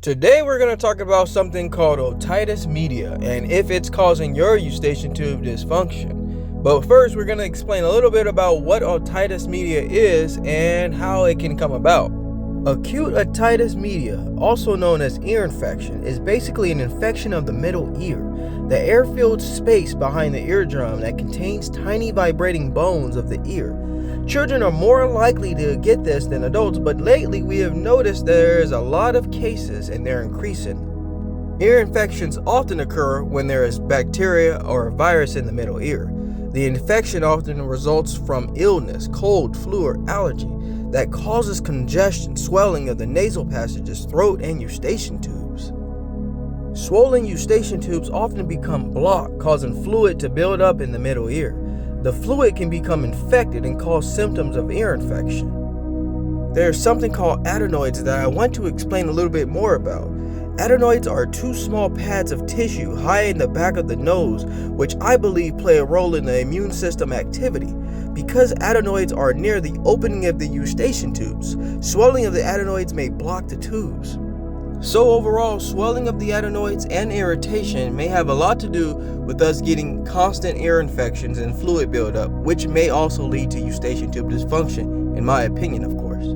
Today we're going to talk about something called otitis media and if it's causing your eustachian tube dysfunction. But first we're going to explain a little bit about what otitis media is and how it can come about. Acute otitis media, also known as ear infection, is basically an infection of the middle ear, the air-filled space behind the eardrum that contains tiny vibrating bones of the ear. Children are more likely to get this than adults, but lately we have noticed there is a lot of cases and they're increasing. Ear infections often occur when there is bacteria or a virus in the middle ear. The infection often results from illness, cold, flu, or allergy that causes congestion, swelling of the nasal passages, throat, and eustachian tubes. Swollen eustachian tubes often become blocked, causing fluid to build up in the middle ear. The fluid can become infected and cause symptoms of ear infection. There's something called adenoids that I want to explain a little bit more about. Adenoids are two small pads of tissue high in the back of the nose, which I believe play a role in the immune system activity. Because adenoids are near the opening of the eustachian tubes, swelling of the adenoids may block the tubes. So overall, swelling of the adenoids and irritation may have a lot to do with us getting constant ear infections and fluid buildup, which may also lead to eustachian tube dysfunction, in my opinion, of course.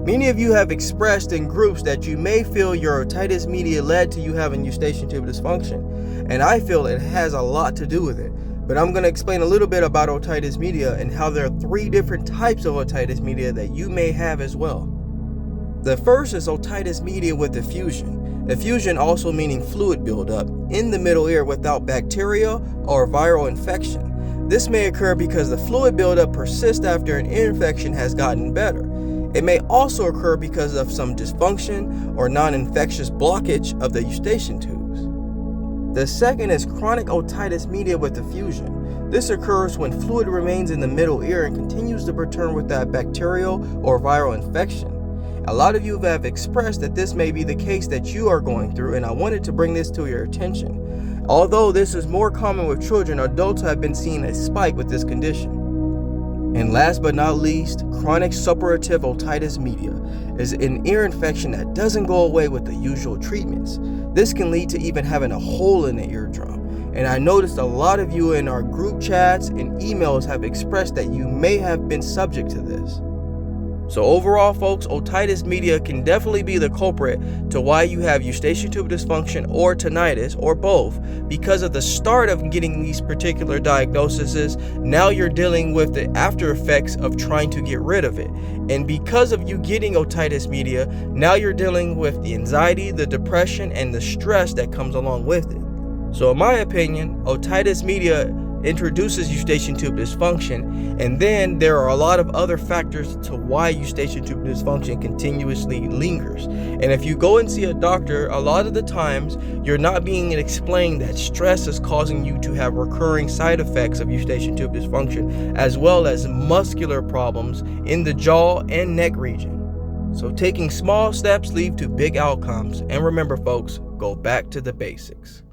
Many of you have expressed in groups that you may feel your otitis media led to you having eustachian tube dysfunction, and I feel it has a lot to do with it. But I'm going to explain a little bit about otitis media and how there are 3 different types of otitis media that you may have as well. The first is otitis media with effusion. Effusion also meaning fluid buildup in the middle ear without bacteria or viral infection. This may occur because the fluid buildup persists after an ear infection has gotten better. It may also occur because of some dysfunction or non-infectious blockage of the eustachian tubes. The second is chronic otitis media with effusion. This occurs when fluid remains in the middle ear and continues to return without bacterial or viral infection. A lot of you have expressed that this may be the case that you are going through, and I wanted to bring this to your attention. Although this is more common with children, adults have been seeing a spike with this condition. And last but not least, chronic suppurative otitis media is an ear infection that doesn't go away with the usual treatments. This can lead to even having a hole in the eardrum. And I noticed a lot of you in our group chats and emails have expressed that you may have been subject to this. So overall, folks, otitis media can definitely be the culprit to why you have eustachian tube dysfunction or tinnitus or both. Because of the start of getting these particular diagnoses, now you're dealing with the after effects of trying to get rid of it. And because of you getting otitis media, now you're dealing with the anxiety, the depression, and the stress that comes along with it. So in my opinion, otitis media introduces eustachian tube dysfunction, and then there are a lot of other factors to why eustachian tube dysfunction continuously lingers. And if you go and see a doctor, a lot of the times you're not being explained that stress is causing you to have recurring side effects of eustachian tube dysfunction, as well as muscular problems in the jaw and neck region. So taking small steps lead to big outcomes, and remember folks, go back to the basics.